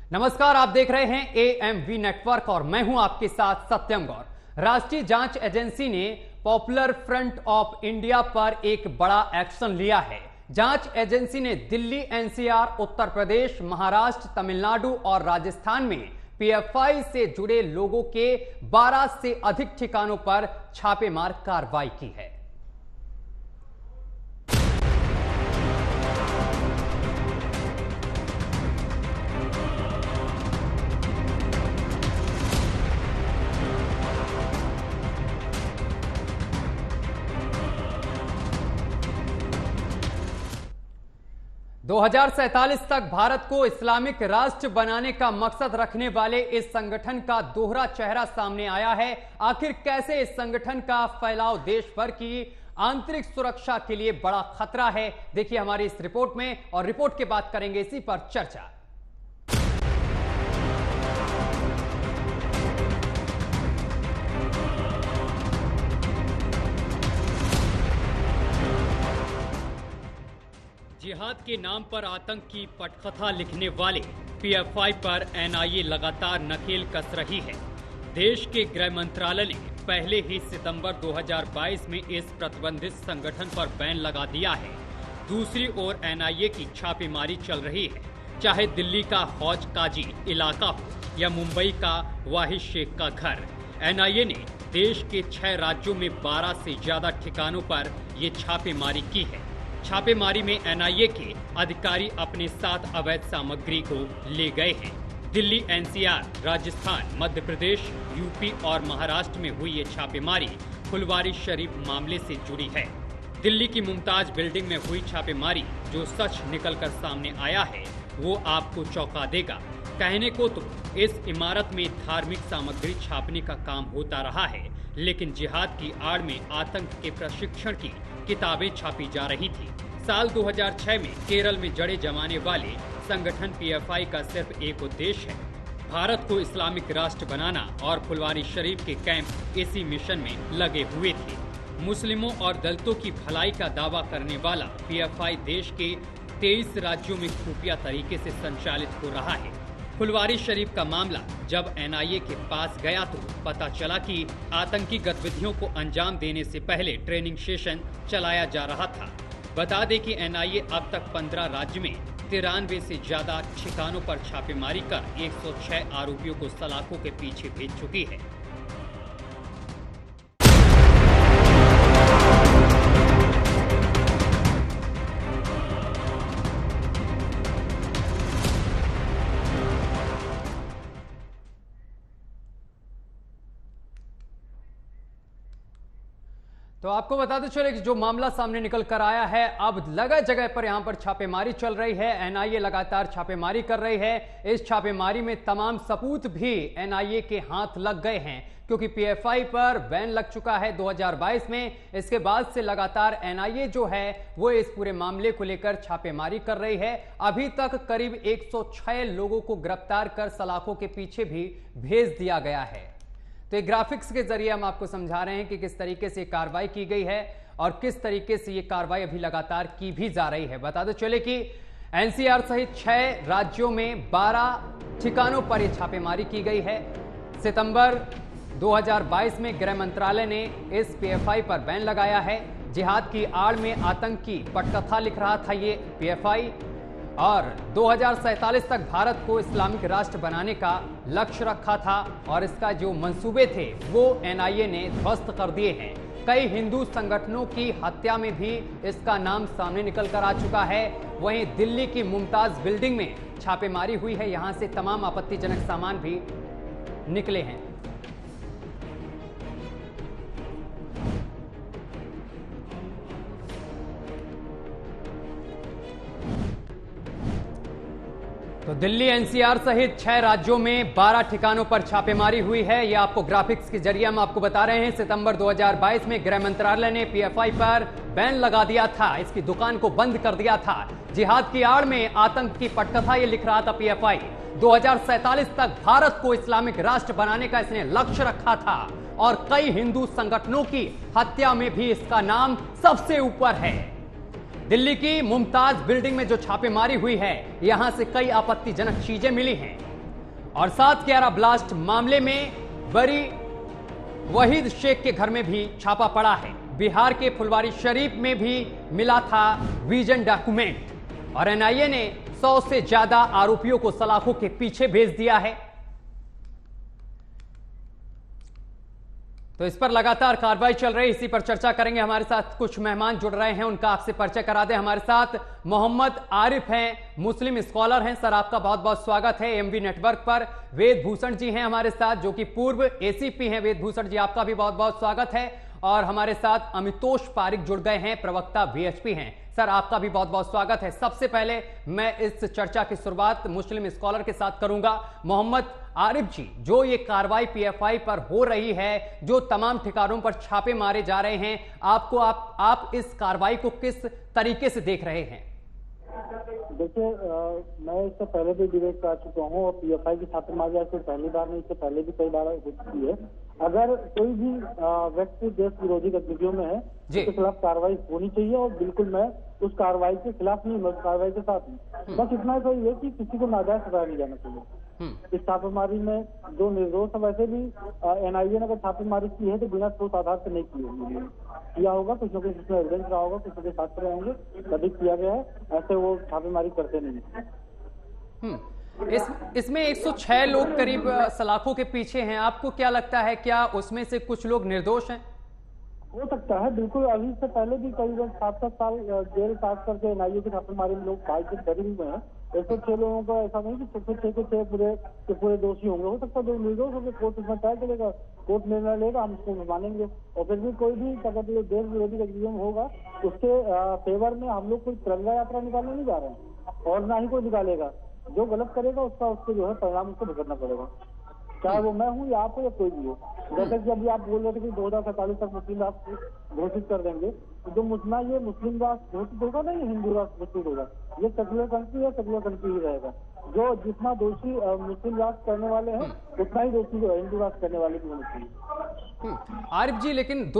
नमस्कार, आप देख रहे हैं एएमवी नेटवर्क और मैं हूं आपके साथ सत्यम गौर। राष्ट्रीय जांच एजेंसी ने पॉपुलर फ्रंट ऑफ इंडिया पर एक बड़ा एक्शन लिया है। जांच एजेंसी ने दिल्ली, एनसीआर, उत्तर प्रदेश, महाराष्ट्र, तमिलनाडु और राजस्थान में पीएफआई से जुड़े लोगों के 12 से अधिक ठिकानों पर छापेमार कार्रवाई की है। 2047 तक भारत को इस्लामिक राष्ट्र बनाने का मकसद रखने वाले इस संगठन का दोहरा चेहरा सामने आया है। आखिर कैसे इस संगठन का फैलाव देश भर की आंतरिक सुरक्षा के लिए बड़ा खतरा है, देखिए हमारी इस रिपोर्ट में, और रिपोर्ट के बाद करेंगे इसी पर चर्चा। जिहाद के नाम पर आतंक की पटकथा लिखने वाले पीएफआई पर एनआईए लगातार नकेल कस रही है। देश के गृह मंत्रालय ने पहले ही सितंबर 2022 में इस प्रतिबंधित संगठन पर बैन लगा दिया है। दूसरी ओर एनआईए की छापेमारी चल रही है, चाहे दिल्ली का हौज काजी इलाका हो या मुंबई का वाहिद शेख का घर। एनआईए ने देश के 6 राज्यों में 12 से ज्यादा ठिकानों पर ये छापेमारी की है। छापेमारी में एनआईए के अधिकारी अपने साथ अवैध सामग्री को ले गए हैं। दिल्ली, एनसीआर, राजस्थान, मध्य प्रदेश, यूपी और महाराष्ट्र में हुई ये छापेमारी फुलवारी शरीफ मामले से जुड़ी है। दिल्ली की मुमताज बिल्डिंग में हुई छापेमारी जो सच निकलकर सामने आया है वो आपको चौंका देगा। कहने को तो इस इमारत में धार्मिक सामग्री छापने का काम होता रहा है, लेकिन जिहाद की आड़ में आतंक के प्रशिक्षण की किताबें छापी जा रही थी। साल 2006 में केरल में जड़े जमाने वाले संगठन पीएफआई का सिर्फ एक उद्देश्य है, भारत को इस्लामिक राष्ट्र बनाना, और फुलवारी शरीफ के कैंप इसी मिशन में लगे हुए थे। मुस्लिमों और दलितों की भलाई का दावा करने वाला पीएफआई देश के 23 राज्यों में खुफिया तरीके से संचालित हो रहा है। फुलवारी शरीफ का मामला जब एनआईए के पास गया तो पता चला कि आतंकी गतिविधियों को अंजाम देने से पहले ट्रेनिंग सेशन चलाया जा रहा था। बता दें कि एनआईए अब तक 15 राज्य में 93 से ज्यादा ठिकानों पर छापेमारी कर 106 आरोपियों को सलाखों के पीछे भेज चुकी है। तो आपको बताते चले कि जो मामला सामने निकल कर आया है, अब जगह जगह पर यहां पर छापेमारी चल रही है। एनआईए लगातार छापेमारी कर रही है। इस छापेमारी में तमाम सबूत भी एनआईए के हाथ लग गए हैं, क्योंकि पीएफआई पर बैन लग चुका है 2022 में। इसके बाद से लगातार एनआईए जो है वो इस पूरे मामले को लेकर छापेमारी कर रही है। अभी तक करीब 106 लोगों को गिरफ्तार कर सलाखों के पीछे भी भेज दिया गया है। तो एक ग्राफिक्स के जरिए हम आपको समझा रहे हैं कि किस तरीके से कार्रवाई की गई है और किस तरीके से ये कार्रवाई अभी लगातार की भी जा रही है। बता दो चले कि एनसीआर सहित 6 राज्यों में 12 ठिकानों पर यह छापेमारी की गई है। सितंबर 2022 में गृह मंत्रालय ने इस पीएफआई पर बैन लगाया है। जिहाद की आड़ में आतंक की पटकथा लिख रहा था ये पीएफआई, और 2047 तक भारत को इस्लामिक राष्ट्र बनाने का लक्ष्य रखा था, और इसका जो मंसूबे थे वो एनआईए ने ध्वस्त कर दिए हैं। कई हिंदू संगठनों की हत्या में भी इसका नाम सामने निकल कर आ चुका है। वहीं दिल्ली की मुमताज बिल्डिंग में छापेमारी हुई है, यहां से तमाम आपत्तिजनक सामान भी निकले हैं। तो दिल्ली, एनसीआर सहित 6 राज्यों में 12 ठिकानों पर छापेमारी हुई है। यह आपको ग्राफिक्स के जरिए हम आपको बता रहे हैं। सितंबर 2022 में गृह मंत्रालय ने पीएफआई पर बैन लगा दिया था, इसकी दुकान को बंद कर दिया था। जिहाद की आड़ में आतंक की पटकथा ये लिख रहा था पीएफआई। 2047 तक भारत को इस्लामिक राष्ट्र बनाने का इसने लक्ष्य रखा था, और कई हिंदू संगठनों की हत्या में भी इसका नाम सबसे ऊपर है। दिल्ली की मुमताज बिल्डिंग में जो छापेमारी हुई है, यहां से कई आपत्तिजनक चीजें मिली हैं। और 7/11 ब्लास्ट मामले में बरी वहीद शेख के घर में भी छापा पड़ा है। बिहार के फुलवारी शरीफ में भी मिला था विजन डॉक्यूमेंट और एनआईए ने 100 से ज्यादा आरोपियों को सलाखों के पीछे भेज दिया है। तो इस पर लगातार कार्रवाई चल रही है, इसी पर चर्चा करेंगे। हमारे साथ कुछ मेहमान जुड़ रहे हैं, उनका आपसे परिचय करा दें। हमारे साथ मोहम्मद आरिफ हैं, मुस्लिम स्कॉलर हैं। सर, आपका बहुत बहुत स्वागत है एमवी नेटवर्क पर। वेद भूषण जी हैं हमारे साथ, जो कि पूर्व एसीपी हैं। वेद भूषण जी, आपका भी बहुत बहुत स्वागत है। और हमारे साथ अमितोष पारिक जुड़ गए हैं, प्रवक्ता वीएचपी हैं। सर, आपका भी बहुत बहुत स्वागत है। सबसे पहले मैं इस चर्चा की शुरुआत मुस्लिम स्कॉलर के साथ करूंगा। मोहम्मद आरिफ जी, जो ये कार्रवाई पीएफआई पर हो रही है, जो तमाम ठिकानों पर छापे मारे जा रहे हैं, आप इस कार्रवाई को किस तरीके से देख रहे हैं? देखिए, मैं इससे पहले भी डिबेट कर चुका हूँ और पीएफआई की छापेमारी ऐसे पहली बार नहीं, इससे पहले भी कई बार हो चुकी है। अगर कोई भी व्यक्ति देश विरोधी गतिविधियों में है, उसके खिलाफ कार्रवाई होनी चाहिए और बिल्कुल मैं उस कार्रवाई के खिलाफ नहीं, मैं उस कार्रवाई के साथ हूँ। बस इतना सही है कि किसी को नाजायज सजाया नहीं जाना चाहिए। इस छापेमारी में जो निर्दोष है, वैसे भी एनआईए ने अगर छापेमारी की है तो बिना ठोस आधार से नहीं की होगी, किया होगा, कुछ न कुछ इसमें एविडेंस रहा होगा, कुछ न कुछ साक्ष्य रहेंगे, तभी किया गया है। ऐसे वो छापेमारी करते नहीं। इसमें 106 लोग करीब सलाखों के पीछे हैं। आपको क्या लगता है, क्या उसमें से कुछ लोग निर्दोष हैं? हो सकता है, बिल्कुल। अभी से पहले भी करीबन 7-7 साल जेल काट करके एनआईए की छापेमारी में लोग फाइट डरे हुए हैं। 106 लोगों का ऐसा नहीं कि 6 के 6 पूरे दोषी होंगे। हो सकता है जो निर्दोष होंगे, कोर्ट उसमें तय करेगा, कोर्ट निर्णय लेगा, हम उसको मानेंगे। और फिर भी कोई भी देश विरोधी गतिविधियों में होगा, उसके फेवर में हम लोग कोई तिरंगा यात्रा निकालने नहीं जा रहे हैं और ना ही कोई निकालेगा। जो गलत करेगा उसको जो है परिणाम उसको भुगतना पड़ेगा, चाहे वो मैं हूँ या आप हो या कोई भी हो। जैसे कि अभी आप बोल रहे थे कि 2047 तक मुस्लिम राष्ट्र घोषित कर देंगे, तो जो ये मुस्लिम राष्ट्र घोषित होगा ना, ये हिंदू राष्ट्र घोषित होगा। ये सेक्युलर कंट्री है, सेक्युलर कंट्री ही रहेगा। जो जितना दोषी मुस्लिम राष्ट्र करने वाले हैं, उतना ही दोषी जो हिंदू राष्ट्र करने वाले भी होने चाहिए। आरिफ जी, लेकिन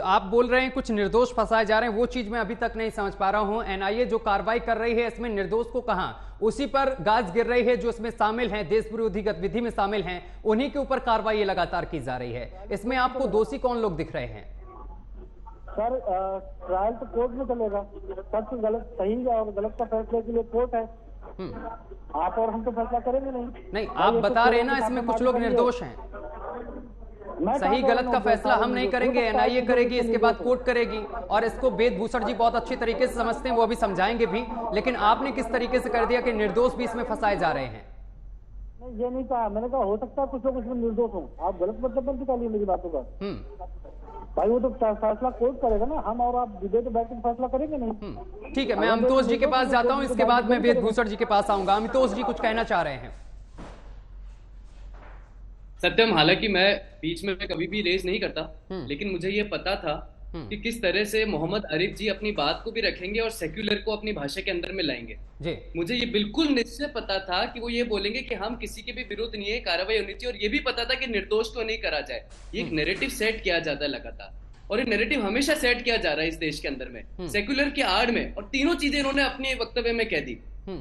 आप बोल रहे हैं कुछ निर्दोष फंसाए जा रहे हैं, वो चीज मैं अभी तक नहीं समझ पा रहा हूं। एनआईए जो कार्रवाई कर रही है, इसमें निर्दोष को कहां, उसी पर गाज गिर रही है जो इसमें शामिल हैं, देश विरोधी गतिविधि में शामिल हैं, उन्हीं के ऊपर कार्रवाई लगातार की जा रही है। इसमें आपको दोषी कौन लोग दिख रहे हैं? सर, ट्रायल तो कोर्ट में चलेगा। सच गलत, सही और गलत का फैसले के लिए कोर्ट है। आप और हम तो फैसला करेंगे नहीं। आप बता रहे हैं ना, इसमें कुछ लोग निर्दोष हैं। सही गलत का फैसला हम नहीं करेंगे, एनआईए करेगी, इसके बाद कोर्ट करेगी। और इसको वेद भूषण जी बहुत अच्छी तरीके से समझते हैं, वो अभी समझाएंगे भी। लेकिन आपने किस तरीके से कर दिया कि निर्दोष भी इसमें फंसाए जा रहे हैं? ये नहीं कहा, मैंने कहा हो सकता है कुछ लोग इसमें निर्दोष हों। आप गलत मतलब मत निकालिए मेरी बातों का। भाई वो तो फैसला कोर्ट करेगा ना, हम और आप डिबेट बैठ के फैसला करेंगे नहीं। ठीक है, मैं अमितोष जी के पास जाता हूं, इसके बाद मैं वेद भूषण जी के पास आऊंगा। अमितोष जी कुछ कहना चाह रहे हैं? सत्यम, हालांकि मैं बीच में कभी भी रेस नहीं करता, लेकिन मुझे ये पता था कि किस तरह से मोहम्मद आरिफ जी अपनी बात को भी रखेंगे और सेक्युलर को अपनी भाषा के अंदर में लाएंगे। मुझे ये बिल्कुल निश्चय पता था कि वो ये बोलेंगे कि हम किसी के भी विरुद्ध नहीं है, कार्रवाई होनी चाहिए। और ये भी पता था कि निर्दोष को नहीं करा जाए। ये एक नैरेटिव सेट किया जाता है लगातार, और ये नैरेटिव हमेशा सेट किया जा रहा है इस देश के अंदर में, सेक्युलर की आड़ में। और तीनों चीजें इन्होंने अपने वक्तव्य में कह दी।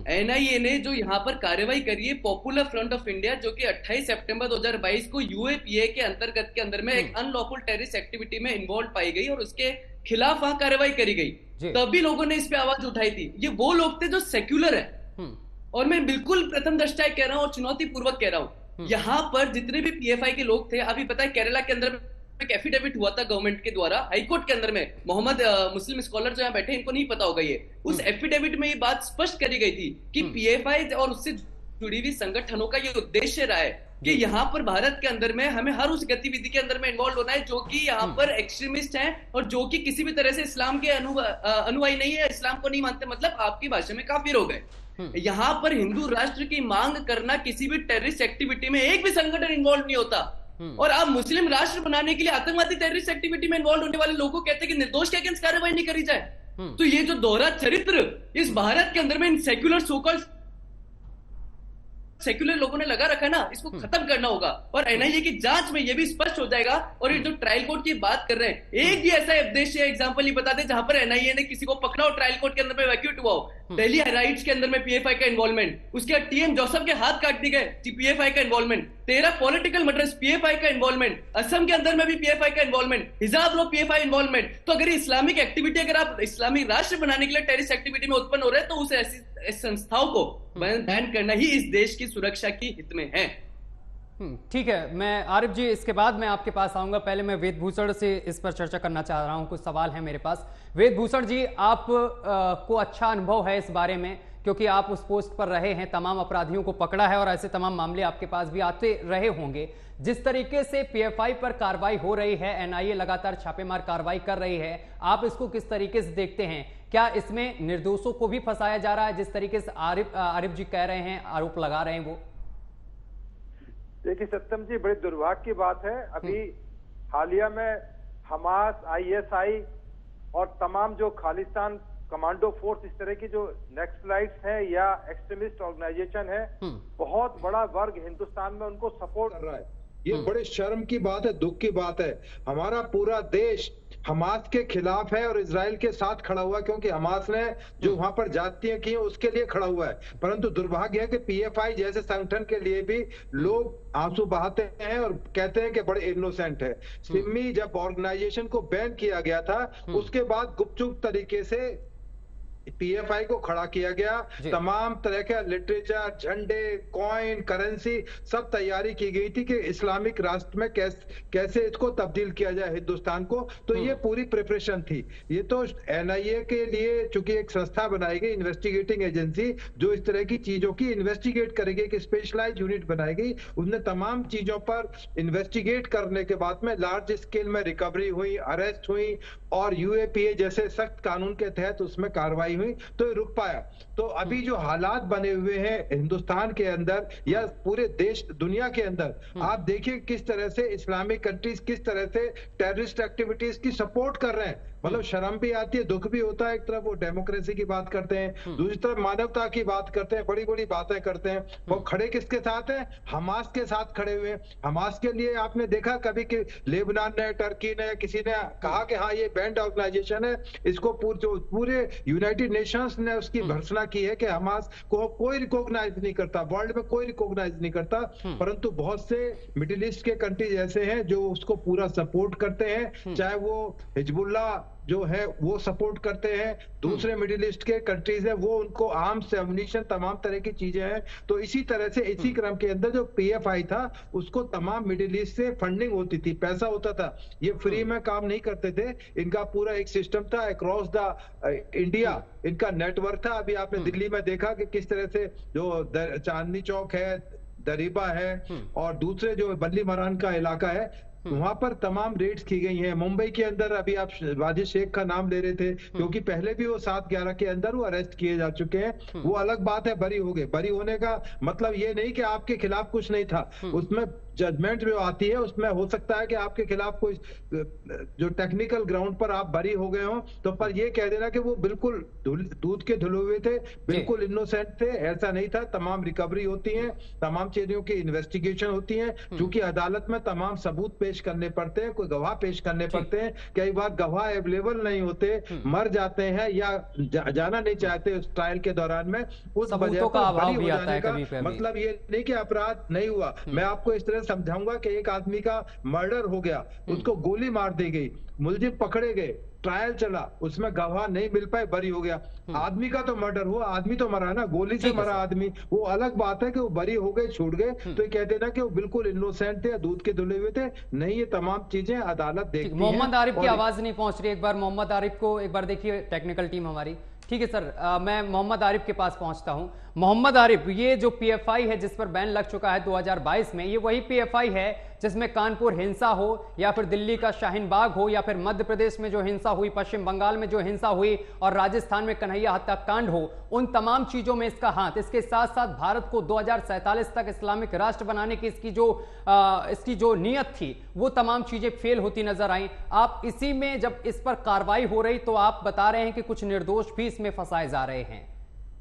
एनआईए ने जो यहाँ पर कार्रवाई करी है, पॉपुलर फ्रंट ऑफ इंडिया, जो कि 28 सितंबर 2022 को यूएपीए के अंतर्गत के अंदर में एक अनलॉफुल टेररिस्ट एक्टिविटी में इन्वॉल्व पाई गई और उसके खिलाफ वहां कार्रवाई करी गई। तभी लोगों ने इस पे आवाज उठाई थी। ये वो लोग थे जो सेक्युलर है। और मैं बिल्कुल प्रथम दृष्टया कह रहा हूं और चुनौती पूर्वक कह रहा हूं, यहाँ पर जितने भी पीएफआई के लोग थे, अभी पता है केरला के अंदर एक एफिडेविट हुआ था गवर्नमेंट के द्वारा हाईकोर्ट के अंदर में। मोहम्मद मुस्लिम स्कॉलर जो यहाँ बैठे, इनको नहीं पता होगा ये। उस एफिडेविट में ये बात स्पष्ट करी गई थी कि पीएफआई और उससे जुड़ी हुई संगठनों का ये उद्देश्य रहा है कि यहाँ पर भारत के अंदर में हमें हर उस गतिविधि के अंदर में इन्वॉल्व होना है जो कि यहाँ पर एक्सट्रीमिस्ट हैं और जो कि किसी भी तरह से इस्लाम के अनुयायी नहीं है, इस्लाम को नहीं मानते, मतलब आपकी भाषा में काफिर हो गए। यहाँ पर हिंदू राष्ट्र की मांग करना, किसी भी टेररिस्ट एक्टिविटी में एक भी संगठन इन्वॉल्व नहीं होता। और आप मुस्लिम राष्ट्र बनाने के लिए आतंकवादी टेररिस्ट एक्टिविटी में इन्वॉल्व होने वाले लोगों को कहते हैं कि निर्दोष के अगेंस्ट कार्रवाई नहीं करी जाए। तो ये जो दोहरा चरित्र इस भारत के अंदर में इन सेक्युलर सोकॉल्ड सेक्युलर लोगों ने लगा रखा है ना, इसको खत्म करना होगा। और एनआईए की जांच में ये भी स्पष्ट हो जाएगा। और ये जो ट्रायल कोर्ट की बात कर रहे हैं, एक भी ऐसा उद्देश्य एग्जांपल ही बता दे जहां पर एनआईए ने किसी को पकड़ा हो, ट्रायल कोर्ट के अंदर में वैक्यूट हुआ हो। दिल्ली हाइराइट्स के अंदर में पीएफआई का इन्वॉल्वमेंट, उसके बाद टीएम जोसेफ के हाथ काट दिए गए, पीएफआई का इन्वॉल्वमेंट, 13 पॉलिटिकल मर्डर्स, पीएफआई का इन्वॉल्वमेंट, असम के अंदर में भी पीएफआई का इन्वॉल्वमेंट, हिजाब लो पीएफआई इन्वॉल्वमेंट। तो अगर इस्लामिक एक्टिविटी, अगर आप इस्लामिक राष्ट्र बनाने के लिए टेररिस्ट एक्टिविटी में उत्पन्न हो रहे हैं, तो उस ऐसी संस्थाओं को बैन करना ही इस देश की सुरक्षा की हित में है। ठीक है, मैं आरिफ जी इसके बाद मैं आपके पास आऊंगा। पहले मैं वेदभूषण से इस पर चर्चा करना चाह रहा हूं, कुछ सवाल है मेरे पास। वेदभूषण जी, आप को अच्छा अनुभव है इस बारे में, क्योंकि आप उस पोस्ट पर रहे हैं, तमाम अपराधियों को पकड़ा है और ऐसे तमाम मामले आपके पास भी आते रहे होंगे। जिस तरीके से पीएफआई पर कार्रवाई हो रही है, एनआईए लगातार छापेमार कार्रवाई कर रही है, आप इसको किस तरीके से देखते हैं? क्या इसमें निर्दोषों को भी फंसाया जा रहा है, जिस तरीके से आरिफ जी कह रहे हैं, आरोप लगा रहे हैं वो? देखिए सत्यम जी, बड़ी दुर्भाग्य की बात है, अभी हालिया में हमास, आईएसआई और तमाम जो खालिस्तान कमांडो फोर्स, इस तरह की जो नेक्सलाइट्स हैं या एक्सट्रीमिस्ट ऑर्गेनाइजेशन है, बहुत बड़ा वर्ग हिंदुस्तान में उनको सपोर्ट कर रहा है। ये बड़े शर्म की बात है, दुख की बात है। हमारा पूरा देश हमास के खिलाफ है और इजराइल के साथ खड़ा हुआ है, क्योंकि हमास ने जो वहां पर जातियां की हैं उसके लिए खड़ा हुआ है। परंतु दुर्भाग्य है कि पीएफआई जैसे संगठन के लिए भी लोग आंसू बहाते हैं और कहते हैं कि बड़े इनोसेंट है। सिमी जब ऑर्गेनाइजेशन को बैन किया गया था, उसके बाद गुपचुप तरीके से पीएफआई को खड़ा किया गया। तमाम तरह के लिटरेचर, झंडे, कॉइन, करेंसी सब तैयारी की गई थी कि इस्लामिक राष्ट्र में कैसे इसको तब्दील किया जाए हिंदुस्तान को। तो ये पूरी प्रिपरेशन थी। ये तो एनआईए के लिए चूंकि एक संस्था बनाई गई, इन्वेस्टिगेटिंग एजेंसी, जो इस तरह की चीजों की इन्वेस्टिगेट करेगी, एक स्पेशलाइज्ड यूनिट बनाई गई। उसने तमाम चीजों पर इन्वेस्टिगेट करने के बाद में लार्ज स्केल में रिकवरी हुई, अरेस्ट हुई और यूएपीए जैसे सख्त कानून के तहत उसमें कार्रवाई हुई, तो रुक पाया। तो अभी जो हालात बने हुए हैं हिंदुस्तान के अंदर या पूरे देश दुनिया के अंदर, आप देखिए किस तरह से इस्लामिक कंट्रीज किस तरह से टेररिस्ट एक्टिविटीज की सपोर्ट कर रहे हैं। मतलब शर्म भी आती है, दुख भी होता है। एक तरफ वो डेमोक्रेसी की बात करते हैं, दूसरी तरफ मानवता की बात करते हैं, बड़ी बड़ी बातें करते हैं। वो खड़े किसके साथ हैं? हमास के साथ खड़े हुए हैं। हमास के लिए आपने देखा कभी कि लेबनान ने, टर्की ने, किसी ने कहा कि हाँ ये बैंड ऑर्गेनाइजेशन है, इसको पूरे यूनाइटेड नेशंस ने उसकी भर्त्सना की है कि हमास को कोई रिकॉग्नाइज नहीं करता, वर्ल्ड में कोई रिकॉग्नाइज नहीं करता। परंतु बहुत से मिडिल ईस्ट के कंट्रीज ऐसे हैं जो उसको पूरा सपोर्ट करते हैं, चाहे वो हिजबुल्ला जो है वो सपोर्ट करते हैं, दूसरे मिडिल ईस्ट के कंट्रीज है वो उनको आर्म्स, एमुनिशन, तमाम तरह की चीजें हैं। तो इसी तरह से इसी क्रम के अंदर जो पीएफआई था उसको तमाम मिडिल ईस्ट से फंडिंग होती थी, पैसा होता था। ये फ्री में काम नहीं करते थे, इनका पूरा एक सिस्टम था अक्रॉस द इंडिया, इनका नेटवर्क था। अभी आपने दिल्ली में देखा कि किस तरह से जो चांदनी चौक है, दरीबा है और दूसरे जो बल्ली मरान का इलाका है, वहां पर तमाम रेड्स की गई हैं। मुंबई के अंदर अभी आप वाजिद शेख का नाम ले रहे थे, क्योंकि पहले भी वो 7/11 के अंदर वो अरेस्ट किए जा चुके हैं। वो अलग बात है, बरी हो गए। बरी होने का मतलब ये नहीं कि आपके खिलाफ कुछ नहीं था, उसमें जजमेंट जो आती है उसमें हो सकता है कि आपके खिलाफ कोई जो टेक्निकल ग्राउंड पर आप बरी हो गए हो, तो पर ये कह देना कि वो बिल्कुल दूध के धुले हुए थे, बिल्कुल इनोसेंट थे, ऐसा नहीं था। तमाम रिकवरी होती है, तमाम चीजों की इन्वेस्टिगेशन होती है, क्योंकि अदालत में तमाम सबूत पेश करने पड़ते हैं, कोई गवाह पेश करने पड़ते हैं। कई बार गवाह अवेलेबल नहीं होते, मर जाते हैं या जाना नहीं चाहते उस ट्रायल के दौरान में, उस वजह पर बरी हो जाने का मतलब ये नहीं कि अपराध नहीं हुआ। मैं आपको इस तरह समझाऊंगा कि एक आदमी का मर्डर हो गया, उसको गोली मार दी गई, मुलजिम पकड़े गए, ट्रायल चला, उसमें गवाह नहीं मिल पाए, बरी हो गया। आदमी का तो मर्डर हुआ, आदमी तो मरा ना, गोली से मरा आदमी, वो अलग बात है कि वो बरी हो गए, छूट गए। तो ये कहते ना कि वो बिल्कुल इनोसेंट थे, दूध के धुले हुए थे, नहीं, ये तमाम चीजें अदालत देखती है। मोहम्मद आरिफ की आवाज नहीं पहुंच रही, एक बार मोहम्मद आरिफ को एक बार देखिए, टेक्निकल टीम हमारी। ठीक है सर, मैं मोहम्मद आरिफ के पास पहुंचता हूं। मोहम्मद आरिफ, ये जो पीएफआई है जिस पर बैन लग चुका है 2022 में, ये वही पीएफआई है जिसमें कानपुर हिंसा हो या फिर दिल्ली का शाहीन बाग हो या फिर मध्य प्रदेश में जो हिंसा हुई, पश्चिम बंगाल में जो हिंसा हुई और राजस्थान में कन्हैया हत्याकांड हो, उन तमाम चीजों में इसका हाथ। इसके साथ साथ भारत को 2047 तक इस्लामिक राष्ट्र बनाने की इसकी जो नियत थी, वो तमाम चीजें फेल होती नजर आई। आप इसी में जब इस पर कार्रवाई हो रही तो आप बता रहे हैं कि कुछ निर्दोष भी इसमें फंसाए जा रहे हैं।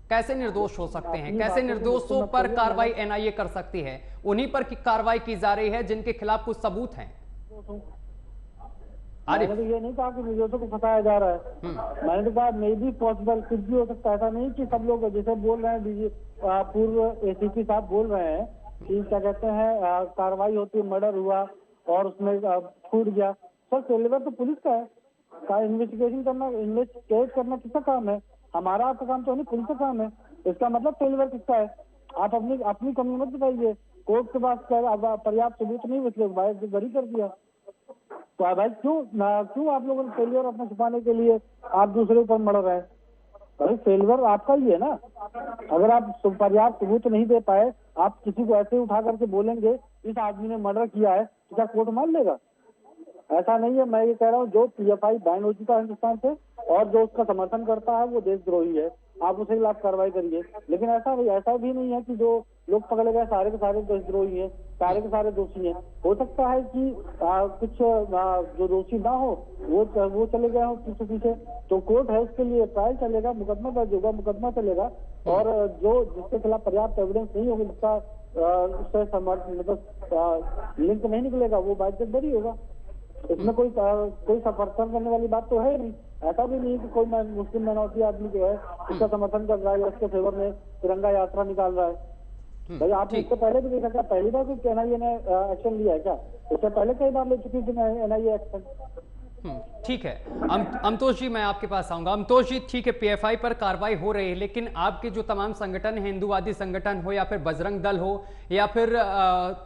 कैसे निर्दोष हो सकते हैं? कैसे निर्दोषों पर कार्रवाई एनआईए कर सकती है? उन्हीं पर कार्रवाई की जा रही है जिनके खिलाफ कुछ सबूत हैं। मैंने तो ये नहीं कहा कि निर्दोषों को फंसाया जा रहा है। मैंने तो कहा मे बी पॉसिबल, कुछ भी हो सकता है। ऐसा नहीं कि सब लोग जैसे बोल रहे हैं, पूर्व एसीपी साहब बोल रहे हैं कि क्या कहते हैं कार्रवाई होती है, मर्डर हुआ और उसमें छूट गया। सर फेलियर तो पुलिस का है, इन्वेस्टिगेशन करना, इन्वेस्टिगेट करना किसका काम है? हमारा आपका काम तो नहीं, पुलिस का काम है। इसका मतलब फेलियर किसका है? आप अपनी कमी मत बताइए। कोर्ट के पास पर्याप्त सबूत नहीं बचे, भाई बरी कर दिया। तो भाई क्यों आप लोगों ने फेलियर अपना छुपाने के लिए आप दूसरे ऊपर मर रहे हैं? भाई फेलियर आपका ही है ना। अगर आप पर्याप्त सबूत नहीं दे पाए, आप किसी को ऐसे उठा करके बोलेंगे इस आदमी ने मर्डर किया है, तो क्या कोर्ट मान लेगा? ऐसा नहीं है। मैं ये कह रहा हूँ जो PFI बैन हो चुका है हिंदुस्तान से, और जो उसका समर्थन करता है वो देशद्रोही है, आप उसके खिलाफ कार्रवाई करिए। लेकिन ऐसा भी नहीं है कि जो लोग पकड़े गए सारे के सारे देशद्रोही हैं, सारे के सारे दोषी हैं। हो सकता है कि कुछ जो दोषी ना हो वो चले गए हो पीछे, तो कोर्ट है उसके लिए, ट्रायल चलेगा, मुकदमा दर्ज होगा, मुकदमा चलेगा, और जो जिसके खिलाफ पर्याप्त एविडेंस नहीं होगा, जिसका उससे मतलब लिंक नहीं निकलेगा, वो बाइक बरी होगा। इसमें कोई समर्थन करने वाली बात तो है नहीं। ऐसा भी नहीं कि कोई मुस्लिम माइनॉरिटी आदमी जो है उसका समर्थन कर रहा है, उसके फेवर में तिरंगा यात्रा निकाल रहा है। भाई आपने इससे पहले भी देखा, क्या पहली बार कोई NIA ने एक्शन लिया है क्या? इससे पहले कई बार ले चुकी थी NIA एक्शन। ठीक है, अमतोष जी मैं आपके पास आऊंगा। अमतोष जी ठीक है, PFI पर कार्रवाई हो रही है, लेकिन आपके जो तमाम संगठन है, हिंदूवादी संगठन हो या फिर बजरंग दल हो या फिर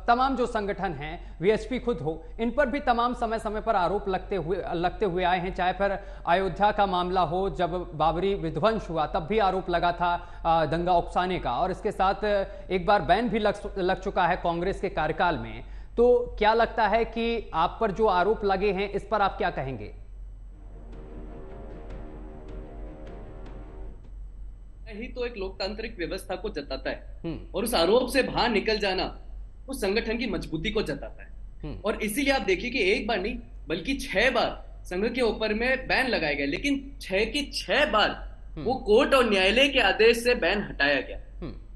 तमाम जो संगठन हैं, VHP खुद हो, इन पर भी तमाम समय समय पर आरोप लगते हुए आए हैं। चाहे फिर अयोध्या का मामला हो, जब बाबरी विध्वंस हुआ तब भी आरोप लगा था दंगा उकसाने का, और इसके साथ एक बार बैन भी लग चुका है कांग्रेस के कार्यकाल में। तो क्या लगता है कि आप पर जो आरोप लगे हैं इस पर आप क्या कहेंगे? ही तो एक लोकतांत्रिक व्यवस्था को जताता है, और उस आरोप से बाहर निकल जाना उस संगठन की मजबूती को जताता है। और इसीलिए आप देखिए कि एक बार नहीं बल्कि 6 बार संघ के ऊपर में बैन लगाए गए, लेकिन 6 की 6 बार वो कोर्ट और न्यायालय के आदेश से बैन हटाया गया।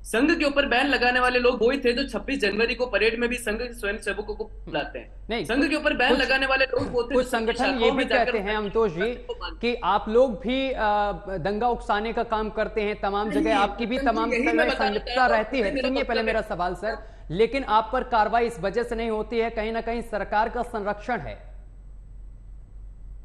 संघ के ऊपर बैन लगाने वाले लोग वही थे जो 26 जनवरी को परेड में भी संघ के स्वयं सेवकों को बुलाते हैं। संघ के ऊपर बैन लगाने वाले लोग वो थे। कुछ संगठन ये भी कहते हैं अमतोष जी कि आप लोग भी दंगा उकसाने का काम करते हैं, तमाम जगह आपकी भी तमाम जगह संलिप्तता रहती है। सुनिए पहले मेरा सवाल सर, लेकिन आप पर कार्रवाई इस वजह से नहीं होती है, कहीं ना कहीं सरकार का संरक्षण है।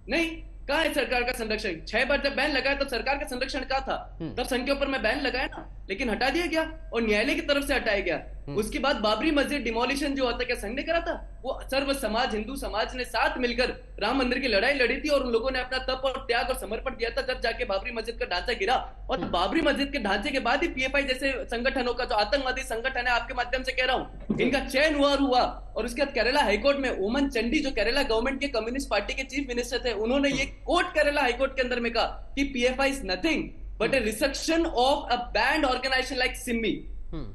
नहीं, कहाँ है सरकार का संरक्षण? 6 बार जब बैन लगाया तब सरकार का संरक्षण कहाँ था? तब संघ के ऊपर मैं बैन लगाया ना, लेकिन हटा दिया गया और न्यायालय की तरफ से हटाया गया। उसके बाद बाबरी मस्जिद डिमोलिशन जो होता, क्या संघ ने करा था? वो सर्व समाज, हिंदू समाज ने साथ मिलकर राम मंदिर की लड़ाई लड़ी थी, और उन लोगों ने अपना तप और त्याग और समर्पण दिया था, जब जाके बाबरी मस्जिद का ढांचा गिरा। और बाबरी मस्जिद के ढांचे के बाद ही PFI जैसे संगठनों का, जो आतंकवादी संगठन है, आपके माध्यम से कह रहा हूँ, इनका चयन हुआ। और उसके बाद केरला हाईकोर्ट में ओमन चंडी, जो केरला गवर्नमेंट के कम्युनिस्ट पार्टी के चीफ मिनिस्टर थे, उन्होंने ये कोर्ट केरला हाईकोर्ट के अंदर में कहा कि PFI is nothing but a resection of a banned organization like SIMI.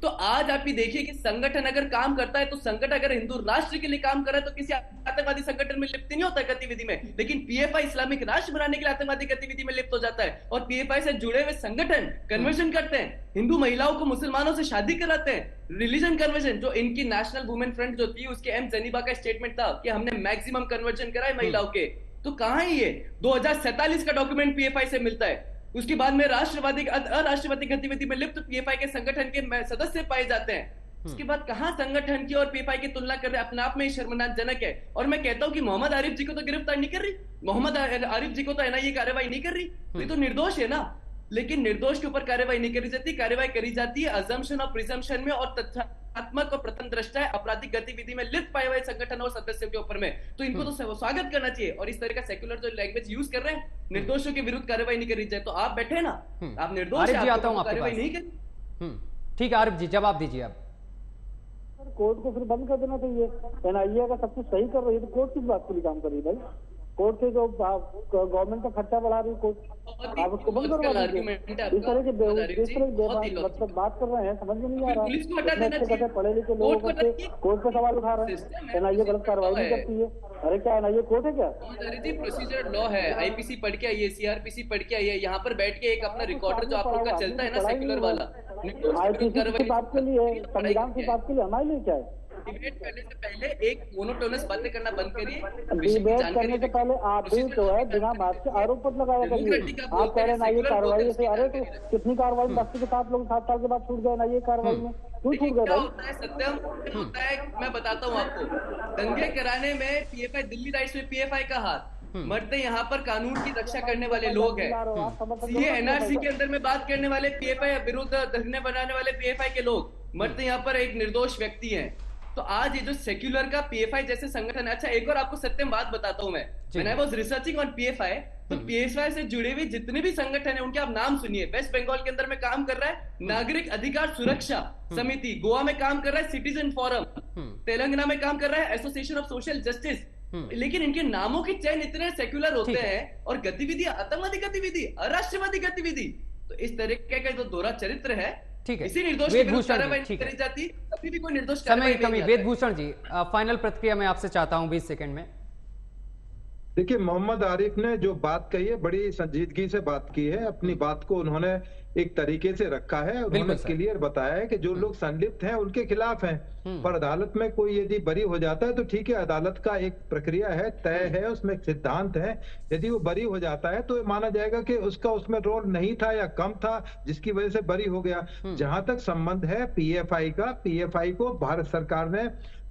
तो आज आप ही देखिए कि संगठन अगर काम करता है, तो संगठन अगर हिंदू राष्ट्र के लिए काम कर रहा है तो किसी आतंकवादी संगठन में लिप्त नहीं होता गतिविधि में, लेकिन PFI इस्लामिक राष्ट्र बनाने के लिए आतंकवादी गतिविधि में लिप्त हो जाता है। और PFI से जुड़े हुए संगठन कन्वर्जन करते हैं, हिंदू महिलाओं को मुसलमानों से शादी कराते हैं, रिलीजन कन्वर्जन। जो इनकी नेशनल वुमेन फ्रंट जो थी, उसके जेनीवा का स्टेटमेंट था कि हमने मैक्सिमम कन्वर्जन कराए महिलाओं के। तो कहां है ये? 2047 का डॉक्यूमेंट PFI से मिलता है। उसके बाद में राष्ट्रवादी अराष्ट्रवादी गतिविधि में लिप्त PFI के संगठन के सदस्य पाए जाते हैं। उसके बाद कहां संगठन की और PFI की तुलना कर रहे, अपने आप में ही शर्मनाकजनक है। और मैं कहता हूं कि मोहम्मद आरिफ जी को तो गिरफ्तार नहीं कर रही, मोहम्मद आरिफ जी को तो NIA कार्रवाई नहीं कर रही, तो ये तो निर्दोष है ना। लेकिन निर्दोष के ऊपर कार्रवाई नहीं करी जाती, कार्रवाई करी जाती है अजम्पशन और प्रिजम्पशन में, और तथ्यात्मक और प्रथम दृष्टा है आपराधिक गतिविधि में लिप्त पाए हुए संगठन और सदस्यों के ऊपर में। तो इनको तो स्वागत करना चाहिए। और इस तरह का सेक्युलर जो लैंग्वेज यूज कर रहे हैं, निर्दोषों के विरुद्ध कार्रवाई नहीं करी जाए, तो आप बैठे ना, आप निर्दोष कार्रवाई नहीं करें। ठीक है आरिफ जी, जवाब दीजिए आप। कोर्ट को फिर बंद कर देना चाहिए। NIA का सब कुछ सही कर रही है, तो कोर्ट किस बात के लिए काम कर रही है भाई? कोर्ट से जो गवर्नमेंट का खर्चा बढ़ा रही है कोर्ट, आप उसको बंद करवा दीजिए। इस तरह के मतलब बात कर रहे हैं, समझ में नहीं आ रहा। अच्छे पढ़े लिखे लोग कोर्ट पे सवाल उठा रहे हैं, NIA गलत कार्रवाई नहीं करती है। अरे क्या NIA कोर्ट है क्या? प्रोसीजर लॉ है, IPC पढ़ के आइए, CRPC पढ़ के आइए, यहाँ पर बैठ के एक अपना रिकॉर्डर जो आप लोग का चलता है ना सेक्युलर वाला, IPC की बात के लिए, संविधान की बात के लिए हमारे लिए क्या है? डिबेट करने से पहले एक मोनोटोनस बातें करना बंद करिए। डिबेट करने से पहले आप भी तो है बिना बात के आरोप मत लगाया करिए। आप कह रहे हैं ना ये कार्रवाई से, अरे तो कितनी कार्रवाई 10 के 7 लोग 7 साल के बाद छूट गए ना ये कार्रवाई में, क्यों छूट गए? क्या होता है सत्यम, होता है मैं बताता हूँ आपको, दंगे कराने में पीएफआई, दिल्ली राइट्स में पीएफआई का हाथ, मरते यहाँ पर कानून की रक्षा करने वाले लोग हैं, सीए एनआरसी के अंदर में बात करने वाले पीएफआई विरुद्ध धरने बनाने वाले पीएफआई के लोग, मरते यहाँ पर एक निर्दोष व्यक्ति हैं। तो आज ये जो सेक्युलर का पीएफआई जैसे संगठन है, अच्छा एक और आपको सत्यम बात बताता हूँ मैं, when I was researching on PFI, तो पीएफआई से जुड़े हुए जितने भी संगठन है उनके आप नाम सुनिए। वेस्ट बंगाल के अंदर में काम कर रहा है नागरिक अधिकार सुरक्षा समिति, गोवा में काम कर रहा है सिटीजन फोरम, तेलंगाना में काम कर रहा है एसोसिएशन ऑफ सोशल जस्टिस। लेकिन इनके नामों के चयन इतने सेक्युलर होते हैं और गतिविधि आतंकवादी गतिविधि, अराष्ट्रवादी गतिविधि, तो इस तरीके का जो दोहरा चरित्र है, ठीक है, इसी निर्दोष कार्रवाई करी जाती, कभी भी कोई निर्दोष समय कमी। वेदभूषण जी, फाइनल प्रतिक्रिया मैं आपसे चाहता हूं 20 सेकंड में। देखिए, मोहम्मद आरिफ ने जो बात कही है बड़ी संजीदगी से बात की है, अपनी बात को उन्होंने एक तरीके से रखा है, उन्होंने क्लियर बताया है कि जो लोग संलिप्त हैं उनके खिलाफ हैं, पर अदालत में कोई यदि बरी हो जाता है तो ठीक है, अदालत का एक प्रक्रिया है, तय है, उसमें एक सिद्धांत है, यदि वो बरी हो जाता है तो माना जाएगा कि उसका उसमें रोल नहीं था या कम था जिसकी वजह से बरी हो गया। जहां तक संबंध है पीएफआई का, पीएफआई को भारत सरकार ने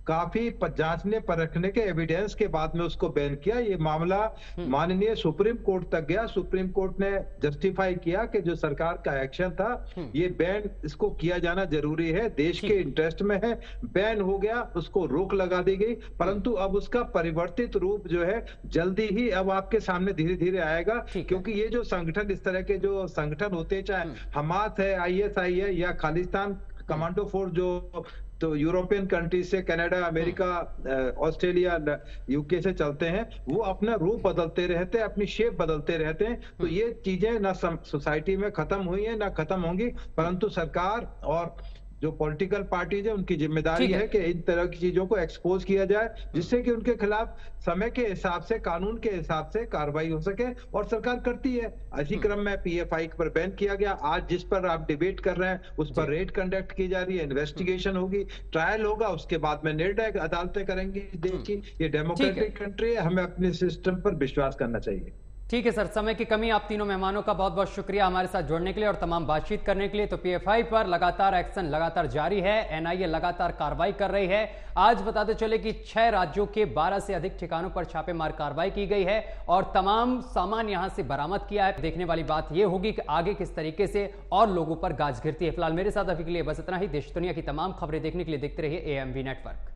काफी जांचने परखने के एविडेंस के बाद में उसको बैन किया। ये मामला माननीय सुप्रीम कोर्ट तक गया, सुप्रीम कोर्ट ने जस्टिफाई किया कि जो सरकार का एक्शन था ये बैन, इसको किया जाना जरूरी है, देश के इंटरेस्ट में है, बैन हो गया, उसको रोक लगा दी गई, परंतु अब उसका परिवर्तित रूप जो है जल्दी ही अब आपके सामने धीरे धीरे आएगा, क्योंकि ये जो संगठन, इस तरह के जो संगठन होते हैं, चाहे हमास है, आईएसआई है या खालिस्तान कमांडो फोर्स, जो तो यूरोपियन कंट्री से, कनाडा, अमेरिका, ऑस्ट्रेलिया, यूके से चलते हैं, वो अपना रूप बदलते रहते हैं, अपनी शेप बदलते रहते हैं। तो ये चीजें ना सोसाइटी में खत्म हुई हैं ना खत्म होंगी, परंतु सरकार और जो पॉलिटिकल पार्टीज है उनकी जिम्मेदारी है कि इन तरह की चीजों को एक्सपोज किया जाए, जिससे कि उनके खिलाफ समय के हिसाब से, कानून के हिसाब से कार्रवाई हो सके, और सरकार करती है। इसी क्रम में पीएफआई पर बैन किया गया। आज जिस पर आप डिबेट कर रहे हैं उस पर रेड कंडक्ट की जा रही है, इन्वेस्टिगेशन होगी, ट्रायल होगा, उसके बाद में निर्णय अदालतें करेंगी देश की। ये डेमोक्रेटिक कंट्री है, हमें अपने सिस्टम पर विश्वास करना चाहिए। ठीक है सर, समय की कमी, आप तीनों मेहमानों का बहुत बहुत शुक्रिया हमारे साथ जुड़ने के लिए और तमाम बातचीत करने के लिए। तो पीएफआई पर लगातार एक्शन लगातार जारी है, एनआईए लगातार कार्रवाई कर रही है। आज बताते चले कि 6 राज्यों के 12 से अधिक ठिकानों पर छापेमार कार्रवाई की गई है और तमाम सामान यहां से बरामद किया है। देखने वाली बात यह होगी कि आगे किस तरीके से और लोगों पर गाज गिरती है। फिलहाल मेरे साथ अभी के लिए बस इतना ही। देश दुनिया की तमाम खबरें देखने के लिए देखते रहिए एएमवी नेटवर्क।